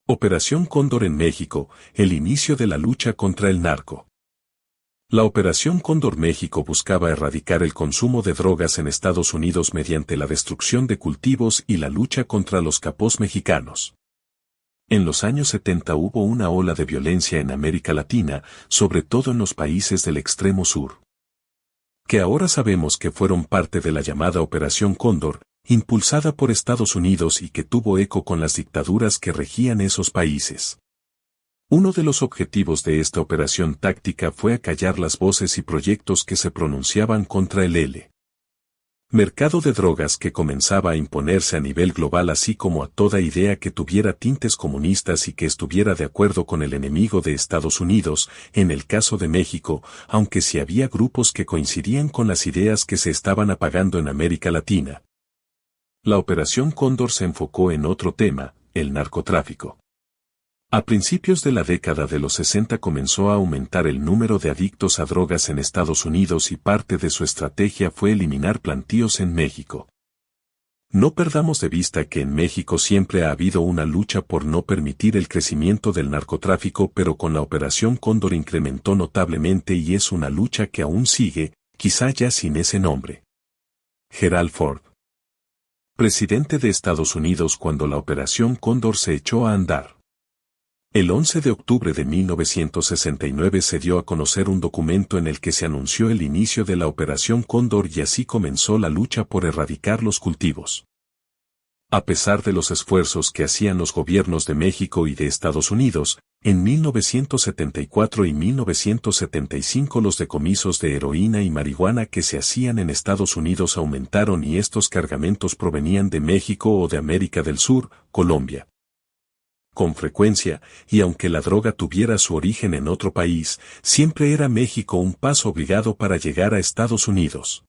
Operación Cóndor en México, el inicio de la lucha contra el narco. La Operación Cóndor México buscaba erradicar el consumo de drogas en Estados Unidos mediante la destrucción de cultivos y la lucha contra los capós mexicanos. En los años 70 hubo una ola de violencia en América Latina, sobre todo en los países del extremo sur, que ahora sabemos que fueron parte de la llamada Operación Cóndor, impulsada por Estados Unidos y que tuvo eco con las dictaduras que regían esos países. Uno de los objetivos de esta operación táctica fue acallar las voces y proyectos que se pronunciaban contra el mercado de drogas que comenzaba a imponerse a nivel global, así como a toda idea que tuviera tintes comunistas y que estuviera de acuerdo con el enemigo de Estados Unidos, en el caso de México, aunque sí había grupos que coincidían con las ideas que se estaban apagando en América Latina. La Operación Cóndor se enfocó en otro tema, el narcotráfico. A principios de la década de los 60 comenzó a aumentar el número de adictos a drogas en Estados Unidos y parte de su estrategia fue eliminar plantíos en México. No perdamos de vista que en México siempre ha habido una lucha por no permitir el crecimiento del narcotráfico, pero con la Operación Cóndor incrementó notablemente y es una lucha que aún sigue, quizá ya sin ese nombre. Gerald Ford, presidente de Estados Unidos cuando la Operación Cóndor se echó a andar. El 11 de octubre de 1969 se dio a conocer un documento en el que se anunció el inicio de la Operación Cóndor y así comenzó la lucha por erradicar los cultivos. A pesar de los esfuerzos que hacían los gobiernos de México y de Estados Unidos, en 1974 y 1975 los decomisos de heroína y marihuana que se hacían en Estados Unidos aumentaron y estos cargamentos provenían de México o de América del Sur, Colombia. Con frecuencia, y aunque la droga tuviera su origen en otro país, siempre era México un paso obligado para llegar a Estados Unidos.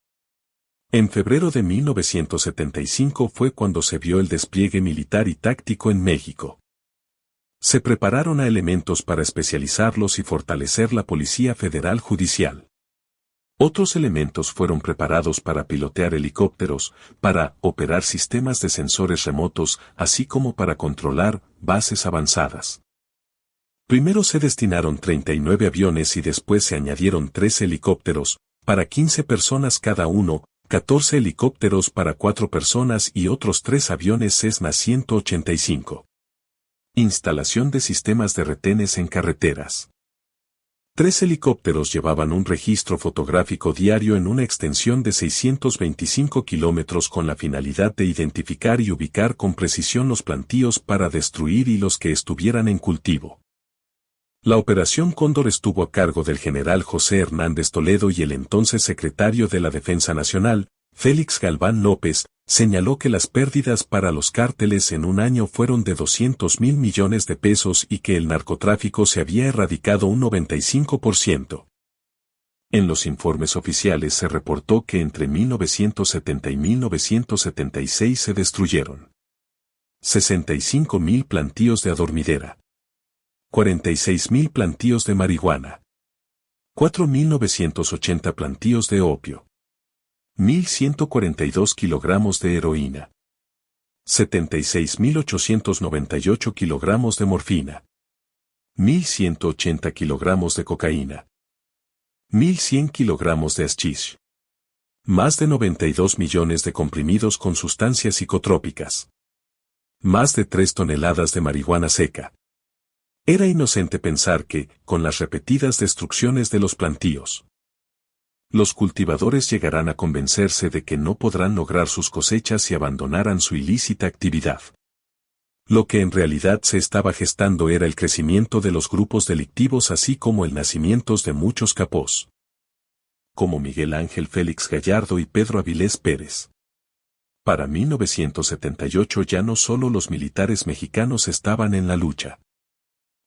En febrero de 1975 fue cuando se vio el despliegue militar y táctico en México. Se prepararon a elementos para especializarlos y fortalecer la Policía Federal Judicial. Otros elementos fueron preparados para pilotear helicópteros, para operar sistemas de sensores remotos, así como para controlar bases avanzadas. Primero se destinaron 39 aviones y después se añadieron 13 helicópteros, para 15 personas cada uno, 14 helicópteros para 4 personas y otros 3 aviones Cessna 185. Instalación de sistemas de retenes en carreteras. 3 helicópteros llevaban un registro fotográfico diario en una extensión de 625 kilómetros con la finalidad de identificar y ubicar con precisión los plantíos para destruir y los que estuvieran en cultivo. La Operación Cóndor estuvo a cargo del general José Hernández Toledo y el entonces secretario de la Defensa Nacional, Félix Galván López, señaló que las pérdidas para los cárteles en un año fueron de 200.000 millones de pesos y que el narcotráfico se había erradicado un 95%. En los informes oficiales se reportó que entre 1970 y 1976 se destruyeron 65.000 plantíos de adormidera, 46.000 plantíos de marihuana, 4.980 plantíos de opio, 1.142 kilogramos de heroína, 76.898 kilogramos de morfina, 1.180 kilogramos de cocaína, 1.100 kilogramos de hashish, más de 92 millones de comprimidos con sustancias psicotrópicas, más de 3 toneladas de marihuana seca. Era inocente pensar que, con las repetidas destrucciones de los plantíos, los cultivadores llegarán a convencerse de que no podrán lograr sus cosechas y abandonarán su ilícita actividad. Lo que en realidad se estaba gestando era el crecimiento de los grupos delictivos así como el nacimiento de muchos capós, como Miguel Ángel Félix Gallardo y Pedro Avilés Pérez. Para 1978 ya no solo los militares mexicanos estaban en la lucha.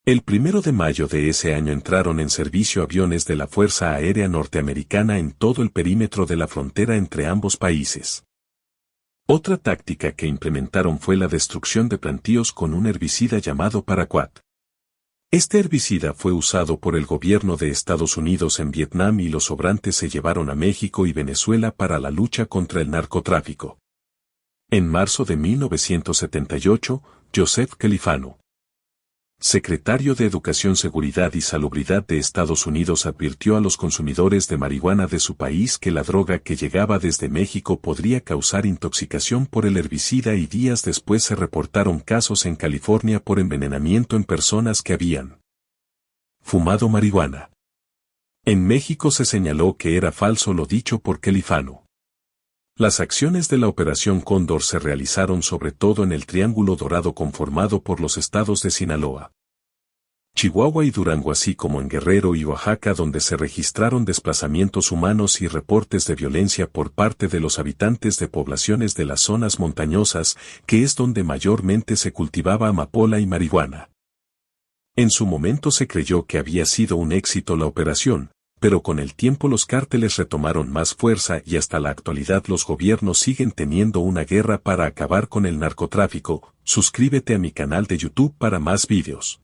El 1 de mayo de ese año entraron en servicio aviones de la Fuerza Aérea Norteamericana en todo el perímetro de la frontera entre ambos países. Otra táctica que implementaron fue la destrucción de plantíos con un herbicida llamado Paraquat. Este herbicida fue usado por el gobierno de Estados Unidos en Vietnam y los sobrantes se llevaron a México y Venezuela para la lucha contra el narcotráfico. En marzo de 1978, Joseph Califano, Secretario de Educación, Seguridad y Salubridad de Estados Unidos advirtió a los consumidores de marihuana de su país que la droga que llegaba desde México podría causar intoxicación por el herbicida y días después se reportaron casos en California por envenenamiento en personas que habían fumado marihuana. En México se señaló que era falso lo dicho por Califano. Las acciones de la Operación Cóndor se realizaron sobre todo en el Triángulo Dorado conformado por los estados de Sinaloa, Chihuahua y Durango, así como en Guerrero y Oaxaca, donde se registraron desplazamientos humanos y reportes de violencia por parte de los habitantes de poblaciones de las zonas montañosas, que es donde mayormente se cultivaba amapola y marihuana. En su momento se creyó que había sido un éxito la operación, pero con el tiempo los cárteles retomaron más fuerza y hasta la actualidad los gobiernos siguen teniendo una guerra para acabar con el narcotráfico. Suscríbete a mi canal de YouTube para más vídeos.